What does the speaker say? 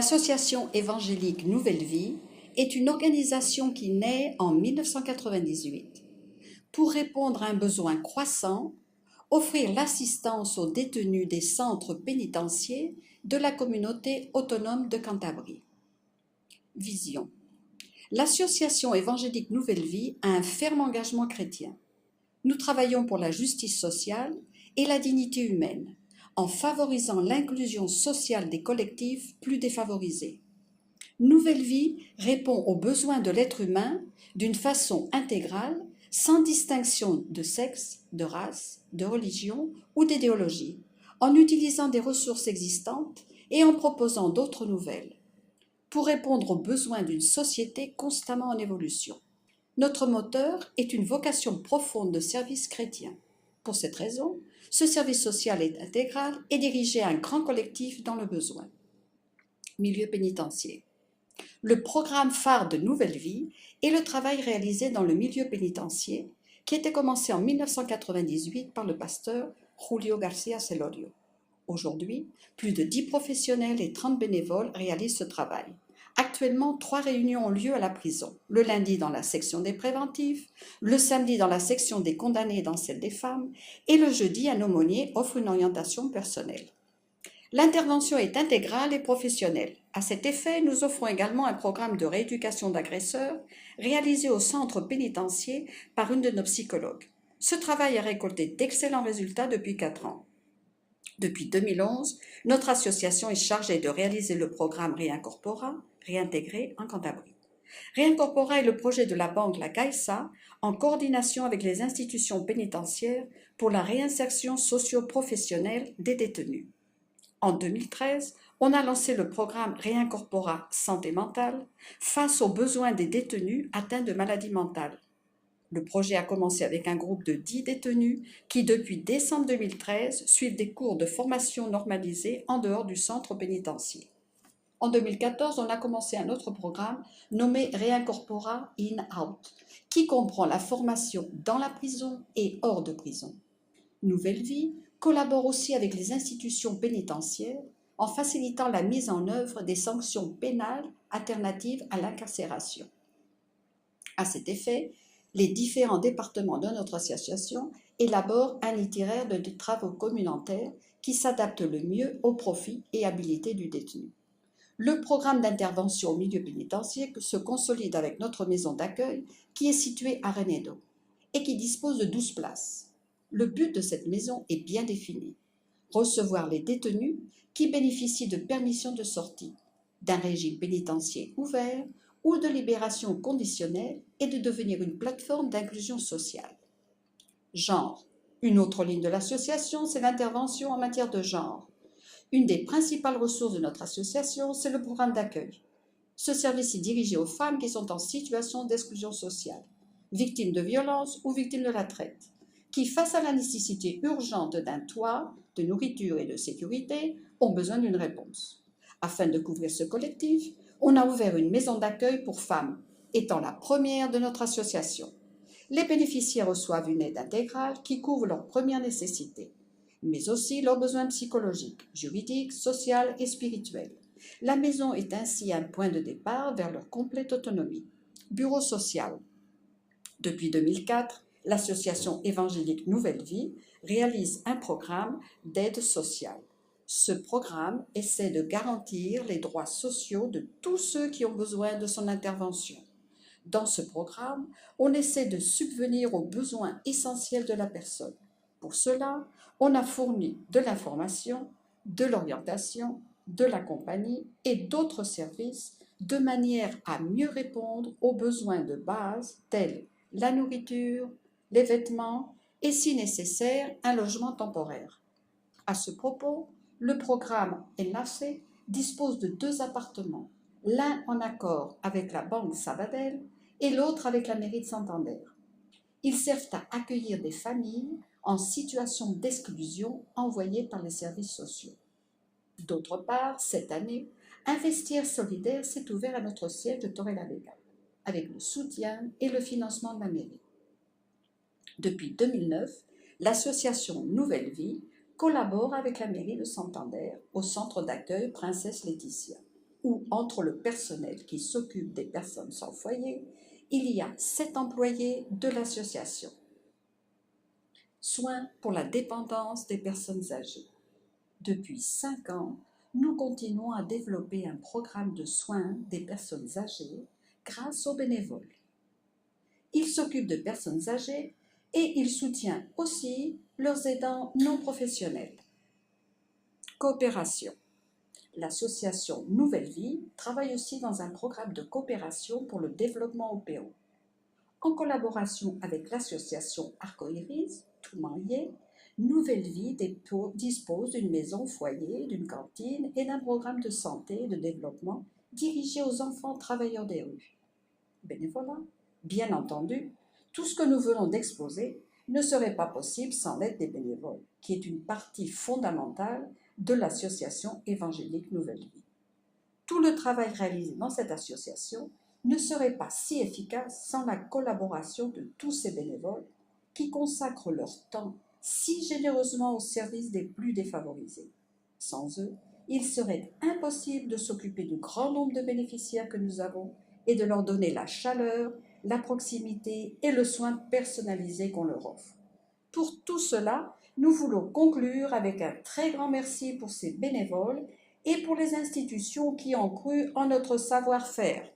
L'Association évangélique Nouvelle Vie est une organisation qui naît en 1998 pour répondre à un besoin croissant, offrir l'assistance aux détenus des centres pénitentiaires de la communauté autonome de Cantabrie. Vision. L'Association évangélique Nouvelle Vie a un ferme engagement chrétien. Nous travaillons pour la justice sociale et la dignité humaine, en favorisant l'inclusion sociale des collectifs plus défavorisés. Nouvelle Vie répond aux besoins de l'être humain d'une façon intégrale, sans distinction de sexe, de race, de religion ou d'idéologie, en utilisant des ressources existantes et en proposant d'autres nouvelles, pour répondre aux besoins d'une société constamment en évolution. Notre moteur est une vocation profonde de service chrétien. Pour cette raison, ce service social est intégral et dirigé à un grand collectif dans le besoin. Milieu pénitentiaire. Le programme phare de Nouvelle Vie est le travail réalisé dans le milieu pénitentiaire qui était commencé en 1998 par le pasteur Julio García Celorio. Aujourd'hui, plus de 10 professionnels et 30 bénévoles réalisent ce travail. Actuellement, 3 réunions ont lieu à la prison. Le lundi dans la section des préventifs, le samedi dans la section des condamnés dans celle des femmes et le jeudi, un aumônier offre une orientation personnelle. L'intervention est intégrale et professionnelle. À cet effet, nous offrons également un programme de rééducation d'agresseurs réalisé au centre pénitentiaire par une de nos psychologues. Ce travail a récolté d'excellents résultats depuis 4 ans. Depuis 2011, notre association est chargée de réaliser le programme Réincorpora, réintégré en Cantabrie. Réincorpora est le projet de la banque La Caixa en coordination avec les institutions pénitentiaires pour la réinsertion socio-professionnelle des détenus. En 2013, on a lancé le programme Réincorpora Santé mentale face aux besoins des détenus atteints de maladies mentales. Le projet a commencé avec un groupe de 10 détenus qui, depuis décembre 2013, suivent des cours de formation normalisés en dehors du centre pénitentiaire. En 2014, on a commencé un autre programme nommé Réincorpora In-Out, qui comprend la formation dans la prison et hors de prison. Nouvelle Vie collabore aussi avec les institutions pénitentiaires en facilitant la mise en œuvre des sanctions pénales alternatives à l'incarcération. À cet effet, les différents départements de notre association élaborent un itinéraire de travaux communautaires qui s'adapte le mieux aux profils et habilités du détenu. Le programme d'intervention au milieu pénitentiaire se consolide avec notre maison d'accueil qui est située à Renedo et qui dispose de 12 places. Le but de cette maison est bien défini: recevoir les détenus qui bénéficient de permission de sortie, d'un régime pénitentiaire ouvert ou de libération conditionnelle et de devenir une plateforme d'inclusion sociale. Genre. Une autre ligne de l'association, c'est l'intervention en matière de genre. Une des principales ressources de notre association, c'est le programme d'accueil. Ce service est dirigé aux femmes qui sont en situation d'exclusion sociale, victimes de violences ou victimes de la traite, qui, face à la nécessité urgente d'un toit, de nourriture et de sécurité, ont besoin d'une réponse. Afin de couvrir ce collectif, on a ouvert une maison d'accueil pour femmes, étant la première de notre association. Les bénéficiaires reçoivent une aide intégrale qui couvre leurs premières nécessités, mais aussi leurs besoins psychologiques, juridiques, sociaux et spirituels. La maison est ainsi un point de départ vers leur complète autonomie. Bureau social. Depuis 2004, l'association évangélique Nouvelle Vie réalise un programme d'aide sociale. Ce programme essaie de garantir les droits sociaux de tous ceux qui ont besoin de son intervention. Dans ce programme, on essaie de subvenir aux besoins essentiels de la personne. Pour cela, on a fourni de l'information, de l'orientation, de la compagnie et d'autres services de manière à mieux répondre aux besoins de base tels la nourriture, les vêtements et, si nécessaire, un logement temporaire. À ce propos, le programme Enlace dispose de 2 appartements, l'un en accord avec la Banque Sabadell et l'autre avec la mairie de Santander. Ils servent à accueillir des familles en situation d'exclusion envoyées par les services sociaux. D'autre part, cette année, un vestiaire solidaire s'est ouvert à notre siège de Torrelavega, avec le soutien et le financement de la mairie. Depuis 2009, l'association Nouvelle Vie collabore avec la mairie de Santander au centre d'accueil Princesse Laetitia. ou entre le personnel qui s'occupe des personnes sans foyer, il y a 7 employés de l'association. Soins pour la dépendance des personnes âgées. Depuis 5 ans, nous continuons à développer un programme de soins des personnes âgées grâce aux bénévoles. Il s'occupe de personnes âgées et il soutient aussi leurs aidants non professionnels. Coopération. L'association Nouvelle Vie travaille aussi dans un programme de coopération pour le développement au Pérou. En collaboration avec l'association Arcoiris, Toumanié, Nouvelle Vie dispose d'une maison foyer, d'une cantine et d'un programme de santé et de développement dirigé aux enfants travailleurs des rues. Bénévolat, bien entendu, tout ce que nous venons d'exposer ne serait pas possible sans l'aide des bénévoles, qui est une partie fondamentale de l'association évangélique Nouvelle Vie. Tout le travail réalisé dans cette association ne serait pas si efficace sans la collaboration de tous ces bénévoles qui consacrent leur temps si généreusement au service des plus défavorisés. Sans eux, il serait impossible de s'occuper du grand nombre de bénéficiaires que nous avons et de leur donner la chaleur, la proximité et le soin personnalisé qu'on leur offre. Pour tout cela, nous voulons conclure avec un très grand merci pour ces bénévoles et pour les institutions qui ont cru en notre savoir-faire.